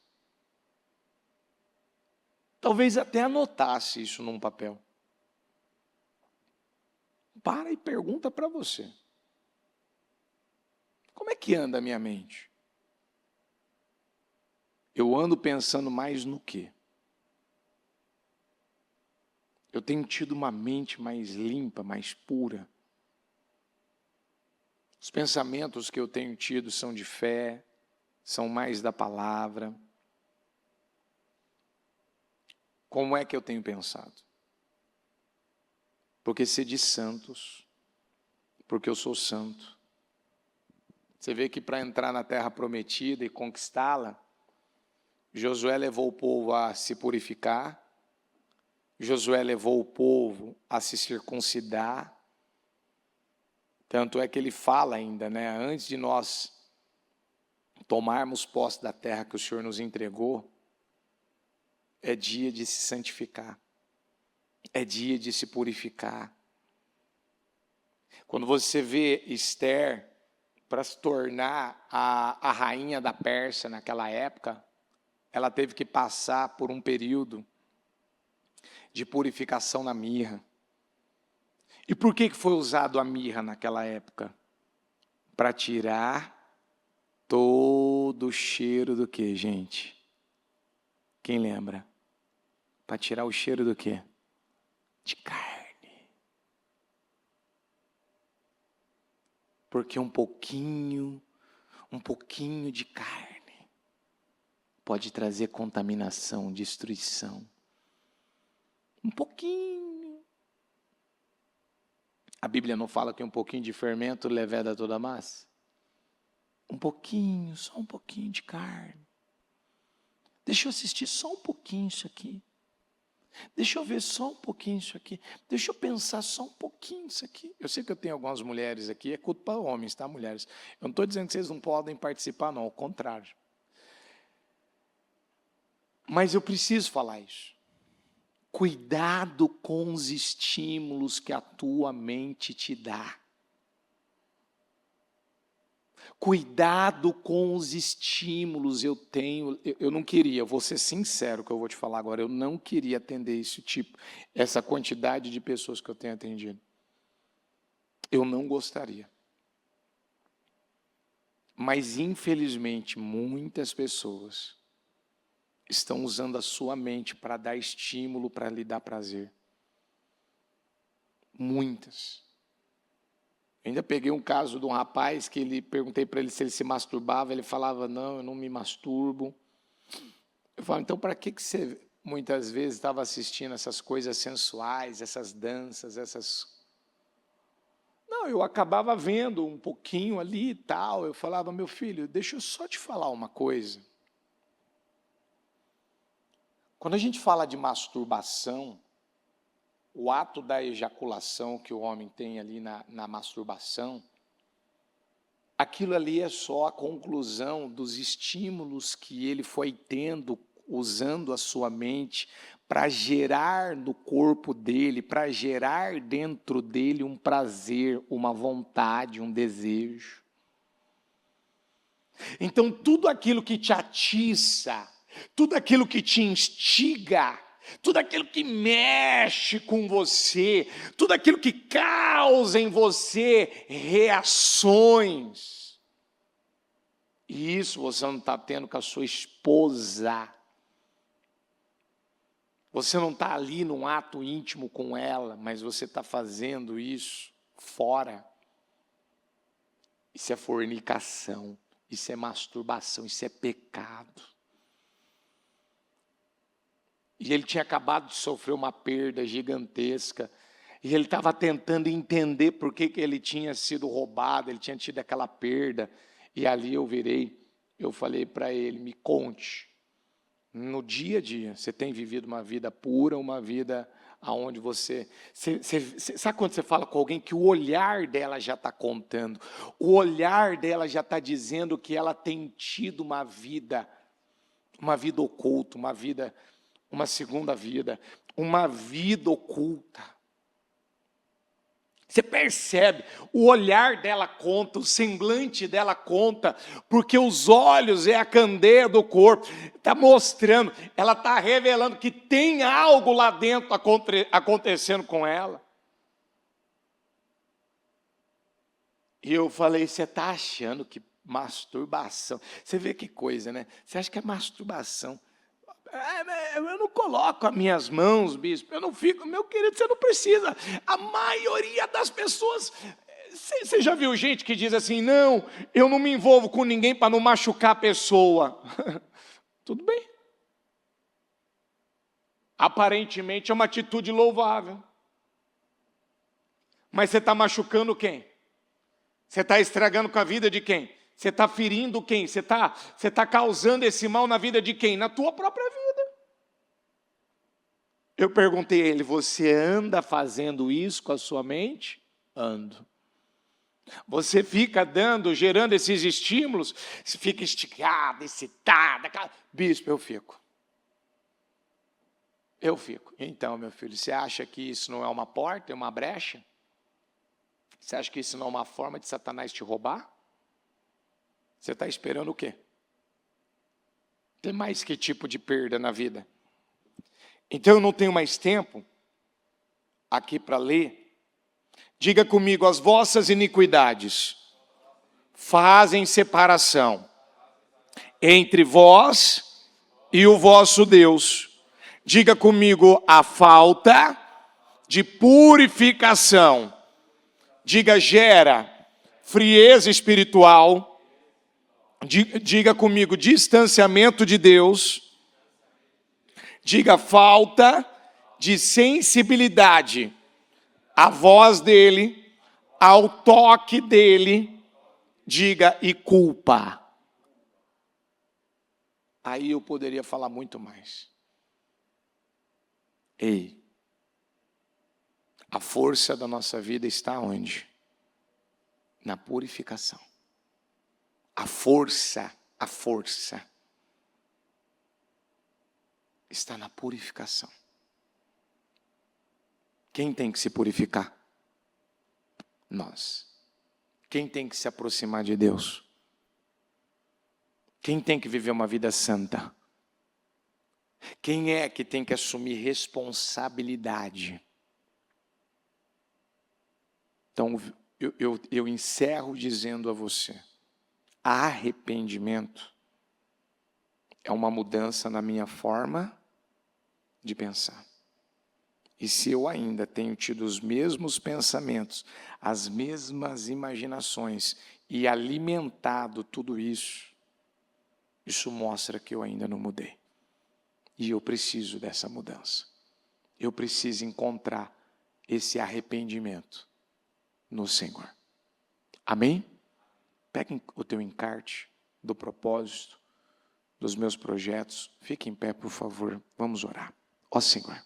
Talvez até anotasse isso num papel. Para e pergunta para você. Como é que anda a minha mente? Eu ando pensando mais no quê? Eu tenho tido uma mente mais limpa, mais pura. Os pensamentos que eu tenho tido são de fé, são mais da palavra. Como é que eu tenho pensado? Porque sede santos, porque eu sou santo. Você vê que para entrar na terra prometida e conquistá-la, Josué levou o povo a se purificar, Josué levou o povo a se circuncidar. Tanto é que ele fala ainda, antes de nós tomarmos posse da terra que o Senhor nos entregou, é dia de se santificar, é dia de se purificar. Quando você vê Esther, para se tornar a rainha da Pérsia naquela época, ela teve que passar por um período de purificação na mirra. E por que foi usado a mirra naquela época? Para tirar todo o cheiro do quê, gente? Quem lembra? Para tirar o cheiro do quê? De carne. Porque um pouquinho de carne pode trazer contaminação, destruição. Um pouquinho. A Bíblia não fala que um pouquinho de fermento leveda toda a massa? Um pouquinho, só um pouquinho de carne. Deixa eu assistir só um pouquinho isso aqui. Deixa eu ver só um pouquinho isso aqui. Deixa eu pensar só um pouquinho isso aqui. Eu sei que eu tenho algumas mulheres aqui, é culto para homens, tá, mulheres? Eu não estou dizendo que vocês não podem participar, não, ao contrário. Mas eu preciso falar isso. Cuidado com os estímulos que a tua mente te dá. Cuidado com os estímulos. Eu não queria, vou ser sincero que eu vou te falar agora, eu não queria atender essa quantidade de pessoas que eu tenho atendido. Eu não gostaria. Mas, infelizmente, muitas pessoas estão usando a sua mente para dar estímulo, para lhe dar prazer. Muitas. Eu ainda peguei um caso de um rapaz que perguntei para ele se ele se masturbava, ele falava, não, eu não me masturbo. Eu falava, então para que você muitas vezes estava assistindo essas coisas sensuais, essas danças, Não, eu acabava vendo um pouquinho ali e tal, eu falava, meu filho, deixa eu só te falar uma coisa. Quando a gente fala de masturbação, o ato da ejaculação que o homem tem ali na masturbação, aquilo ali é só a conclusão dos estímulos que ele foi tendo, usando a sua mente, para gerar no corpo dele, para gerar dentro dele um prazer, uma vontade, um desejo. Então, tudo aquilo que te atiça, tudo aquilo que te instiga, tudo aquilo que mexe com você, tudo aquilo que causa em você reações. E isso você não está tendo com a sua esposa. Você não está ali num ato íntimo com ela, mas você está fazendo isso fora. Isso é fornicação, isso é masturbação, isso é pecado. E ele tinha acabado de sofrer uma perda gigantesca. E ele estava tentando entender por que ele tinha sido roubado, ele tinha tido aquela perda. E ali eu falei para ele, me conte. No dia a dia, você tem vivido uma vida pura, uma vida onde você sabe quando você fala com alguém que o olhar dela já está contando, o olhar dela já está dizendo que ela tem tido uma vida oculta, uma segunda vida, uma vida oculta. Você percebe, o olhar dela conta, o semblante dela conta, porque os olhos é a candeia do corpo, está mostrando, ela está revelando que tem algo lá dentro acontecendo com ela. E eu falei, você está achando que masturbação, você vê que coisa, né? Você acha que é masturbação? Eu não coloco as minhas mãos, bispo, eu não fico, meu querido, você não precisa. A maioria das pessoas, você já viu gente que diz assim, não, eu não me envolvo com ninguém para não machucar a pessoa. Tudo bem. Aparentemente é uma atitude louvável. Mas você está machucando quem? Você está estragando com a vida de quem? Você está ferindo quem? Você está causando esse mal na vida de quem? Na tua própria vida. Eu perguntei a ele, você anda fazendo isso com a sua mente? Ando. Você fica gerando esses estímulos, você fica instigado, excitado. Bispo, eu fico. Então, meu filho, você acha que isso não é uma porta, é uma brecha? Você acha que isso não é uma forma de Satanás te roubar? Você está esperando o quê? Tem mais que tipo de perda na vida? Então eu não tenho mais tempo aqui para ler, Diga comigo: as vossas iniquidades fazem separação entre vós e o vosso Deus. Diga comigo: a falta de purificação. Diga: gera frieza espiritual. Diga comigo: distanciamento de Deus. Diga: falta de sensibilidade à voz dele, ao toque dele. Diga: e culpa. Aí eu poderia falar muito mais. Ei, a força da nossa vida está onde? Na purificação. A força está na purificação. Quem tem que se purificar? Nós. Quem tem que se aproximar de Deus? Quem tem que viver uma vida santa? Quem é que tem que assumir responsabilidade? Então, eu encerro dizendo a você: arrependimento é uma mudança na minha forma de pensar. E se eu ainda tenho tido os mesmos pensamentos, as mesmas imaginações e alimentado tudo isso, isso mostra que eu ainda não mudei. E eu preciso dessa mudança. Eu preciso encontrar esse arrependimento no Senhor. Amém? Pegue o teu encarte do propósito, dos meus projetos. Fique em pé, por favor. Vamos orar. Ó Senhor.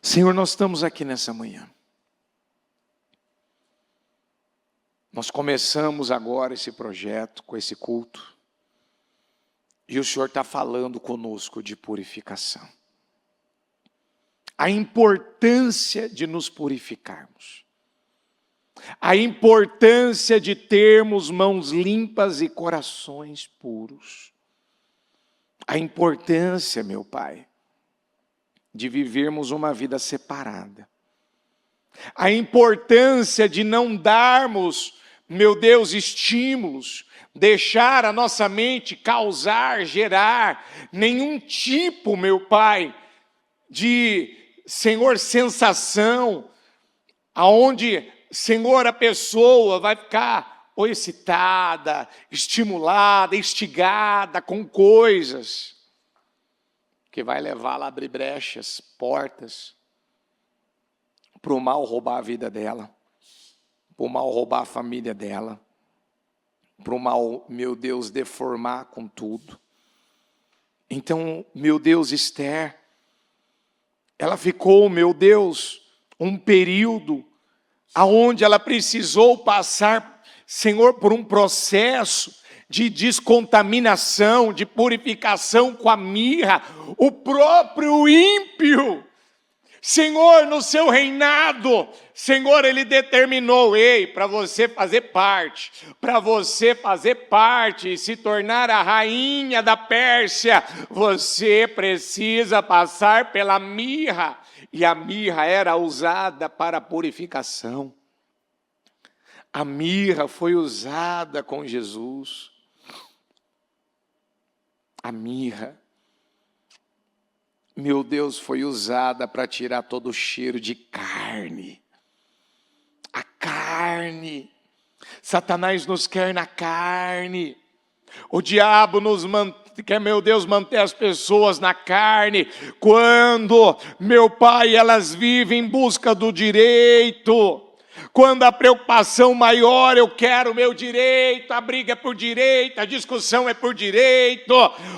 Senhor, nós estamos aqui nessa manhã. Nós começamos agora esse projeto, com esse culto. E o Senhor está falando conosco de purificação. A importância de nos purificarmos. A importância de termos mãos limpas e corações puros. A importância, meu Pai, de vivermos uma vida separada. A importância de não darmos, meu Deus, estímulos, deixar a nossa mente causar, gerar nenhum tipo, meu Pai, de, Senhor, sensação, aonde, Senhor, a pessoa vai ficar ou excitada, estimulada, instigada com coisas que vai levá-la a abrir brechas, portas, para o mal roubar a vida dela, para o mal roubar a família dela, para o mal, meu Deus, deformar com tudo. Então, meu Deus, Esther, ela ficou, meu Deus, um período aonde ela precisou passar, Senhor, por um processo de descontaminação, de purificação com a mirra. O próprio ímpio, Senhor, no seu reinado, Senhor, Ele determinou: ei, para você fazer parte e se tornar a rainha da Pérsia, você precisa passar pela mirra. E a mirra era usada para purificação. A mirra foi usada com Jesus. A mirra, meu Deus, foi usada para tirar todo o cheiro de carne. A carne. Satanás nos quer na carne. O diabo quer, meu Deus, manter as pessoas na carne. Quando, meu Pai, elas vivem em busca do direito. Quando a preocupação maior, eu quero o meu direito, a briga é por direito, a discussão é por direito.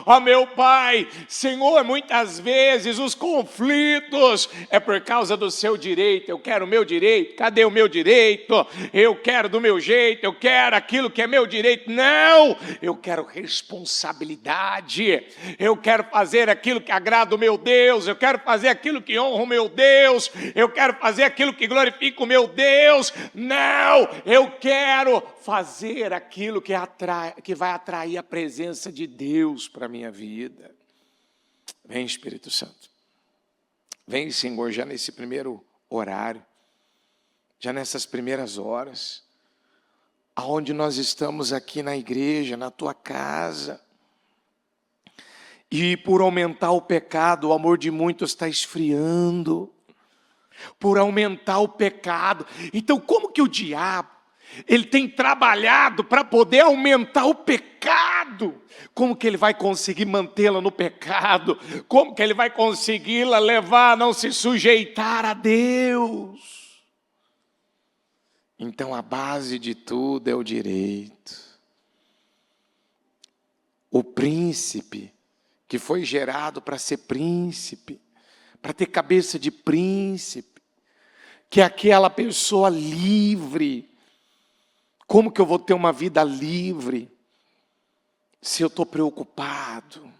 Ó meu Pai, Senhor, muitas vezes os conflitos é por causa do seu direito. Eu quero o meu direito, cadê o meu direito? Eu quero do meu jeito, eu quero aquilo que é meu direito. Não, eu quero responsabilidade. Eu quero fazer aquilo que agrada o meu Deus, eu quero fazer aquilo que honra o meu Deus, eu quero fazer aquilo que glorifica o meu Deus. Não, eu quero fazer aquilo que vai atrair a presença de Deus para a minha vida. Vem, Espírito Santo. Vem, Senhor, já nesse primeiro horário. já nessas primeiras horas, aonde nós estamos aqui na igreja, na tua casa, e por aumentar o pecado, o amor de muitos está esfriando, por aumentar o pecado. Então como que o diabo, ele tem trabalhado para poder aumentar o pecado? Como que ele vai conseguir mantê-la no pecado? Como que ele vai consegui-la levar a não se sujeitar a Deus? Então a base de tudo é o direito. O príncipe que foi gerado para ser príncipe, para ter cabeça de príncipe, que é aquela pessoa livre. Como que eu vou ter uma vida livre se eu estou preocupado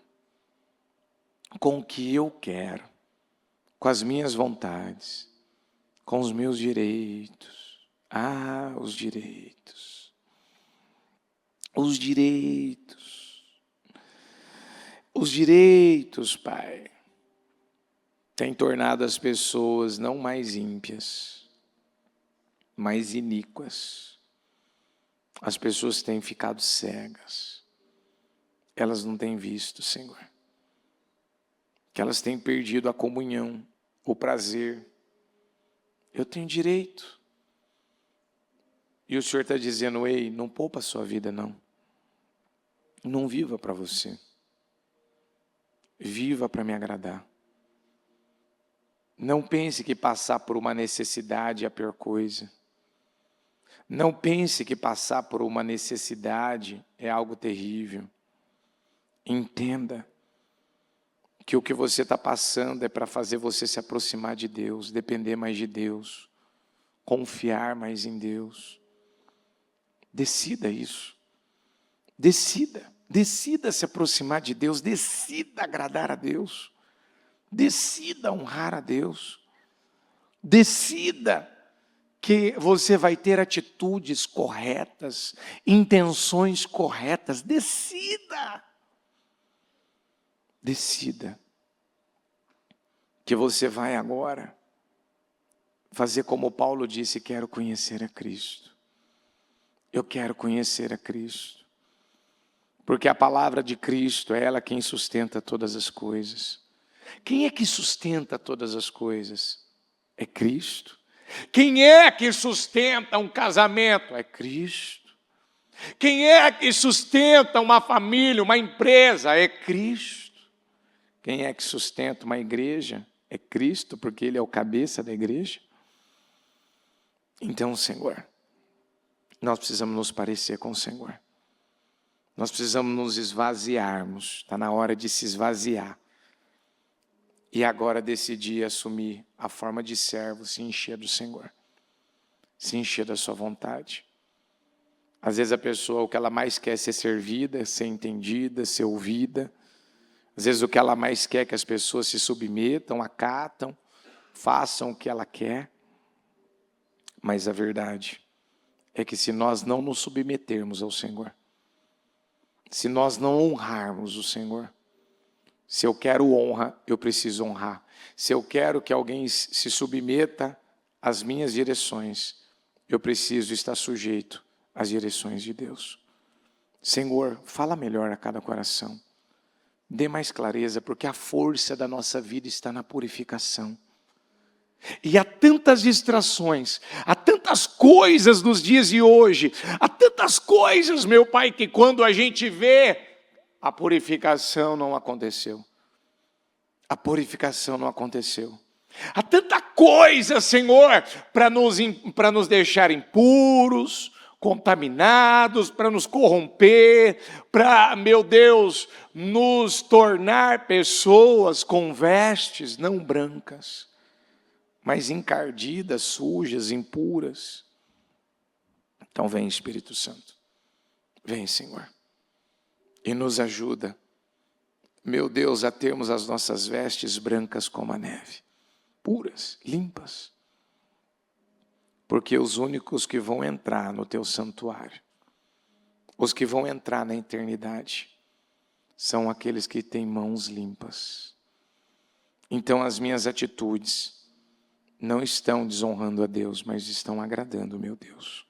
com o que eu quero, com as minhas vontades, com os meus direitos? Ah, os direitos. Os direitos. Os direitos, Pai, têm tornado as pessoas não mais ímpias, mas iníquas. As pessoas têm ficado cegas. Elas não têm visto, Senhor. Que elas têm perdido a comunhão, o prazer. Eu tenho direito. E o Senhor está dizendo, ei, não poupa a sua vida, não. Não viva para você. Viva para me agradar. Não pense que passar por uma necessidade é a pior coisa. Não pense que passar por uma necessidade é algo terrível. Entenda que o que você está passando é para fazer você se aproximar de Deus, depender mais de Deus, confiar mais em Deus. Decida isso. Decida se aproximar de Deus, decida agradar a Deus, decida honrar a Deus, decida que você vai ter atitudes corretas, intenções corretas. Decida que você vai agora fazer como Paulo disse, quero conhecer a Cristo. Eu quero conhecer a Cristo, porque a palavra de Cristo é ela quem sustenta todas as coisas. Quem é que sustenta todas as coisas? É Cristo. Quem é que sustenta um casamento? É Cristo. Quem é que sustenta uma família, uma empresa? É Cristo. Quem é que sustenta uma igreja? É Cristo, porque Ele é o cabeça da igreja. Então, Senhor, nós precisamos nos parecer com o Senhor. Nós precisamos nos esvaziarmos. Está na hora de se esvaziar. E agora decidir assumir a forma de servo, se encher do Senhor. Se encher da sua vontade. Às vezes a pessoa, o que ela mais quer é ser servida, ser entendida, ser ouvida. Às vezes o que ela mais quer é que as pessoas se submetam, acatam, façam o que ela quer. Mas a verdade é que se nós não nos submetermos ao Senhor, se nós não honrarmos o Senhor, se eu quero honra, eu preciso honrar. Se eu quero que alguém se submeta às minhas direções, eu preciso estar sujeito às direções de Deus. Senhor, fala melhor a cada coração. Dê mais clareza, porque a força da nossa vida está na purificação. E há tantas distrações, há tantas coisas nos dias de hoje, há tantas coisas, meu Pai, que quando a gente vê, a purificação não aconteceu. A purificação não aconteceu. Há tanta coisa, Senhor, para nos deixar impuros, contaminados, para nos corromper, para, meu Deus, nos tornar pessoas com vestes não brancas, mas encardidas, sujas, impuras. Então vem, Espírito Santo. Vem, Senhor. E nos ajuda, meu Deus, a termos as nossas vestes brancas como a neve. Puras, limpas. Porque os únicos que vão entrar no teu santuário, os que vão entrar na eternidade, são aqueles que têm mãos limpas. Então as minhas atitudes não estão desonrando a Deus, mas estão agradando o meu Deus.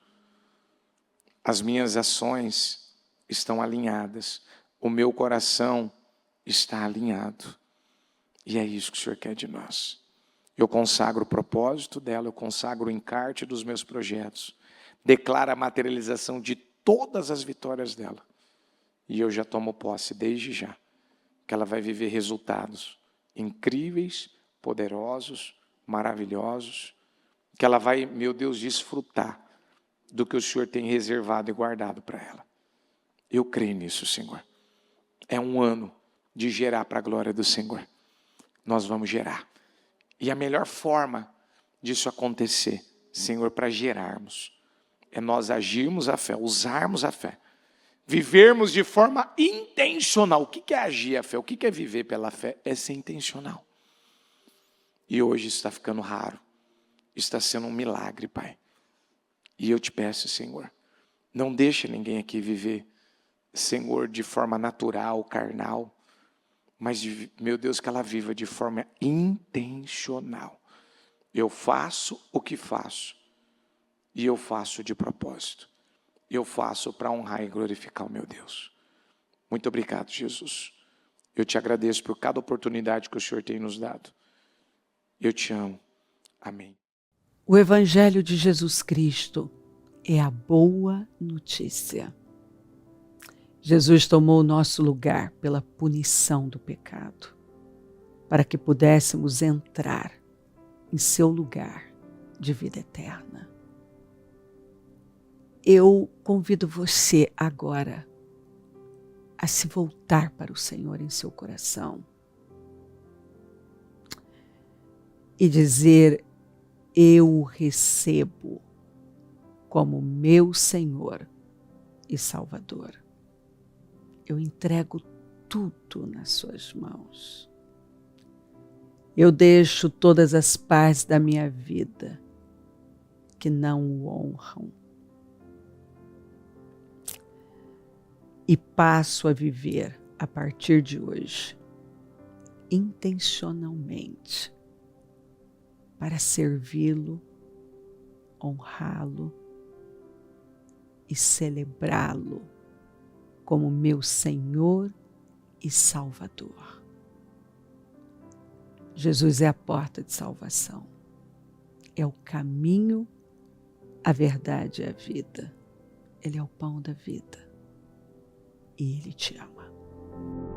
As minhas ações estão alinhadas, o meu coração está alinhado. E é isso que o Senhor quer de nós. Eu consagro o propósito dela, eu consagro o encarte dos meus projetos, declaro a materialização de todas as vitórias dela. E eu já tomo posse desde já, que ela vai viver resultados incríveis, poderosos, maravilhosos, que ela vai, meu Deus, desfrutar do que o Senhor tem reservado e guardado para ela. Eu creio nisso, Senhor. É um ano de gerar para a glória do Senhor. Nós vamos gerar. E a melhor forma disso acontecer, Senhor, para gerarmos, é nós agirmos a fé, usarmos a fé, vivermos de forma intencional. O que é agir a fé? O que é viver pela fé? É ser intencional. E hoje está ficando raro. Está sendo um milagre, Pai. E eu te peço, Senhor, não deixe ninguém aqui viver, Senhor, de forma natural, carnal, mas, meu Deus, que ela viva de forma intencional. Eu faço o que faço, e eu faço de propósito. Eu faço para honrar e glorificar o meu Deus. Muito obrigado, Jesus. Eu te agradeço por cada oportunidade que o Senhor tem nos dado. Eu te amo. Amém. O Evangelho de Jesus Cristo é a boa notícia. Jesus tomou o nosso lugar pela punição do pecado, para que pudéssemos entrar em seu lugar de vida eterna. Eu convido você agora a se voltar para o Senhor em seu coração e dizer: eu o recebo como meu Senhor e Salvador. Eu entrego tudo nas suas mãos. Eu deixo todas as partes da minha vida que não o honram e passo a viver a partir de hoje intencionalmente para servi-lo, honrá-lo e celebrá-lo como meu Senhor e Salvador. Jesus é a porta de salvação, é o caminho, a verdade e a vida. Ele é o pão da vida e Ele te ama.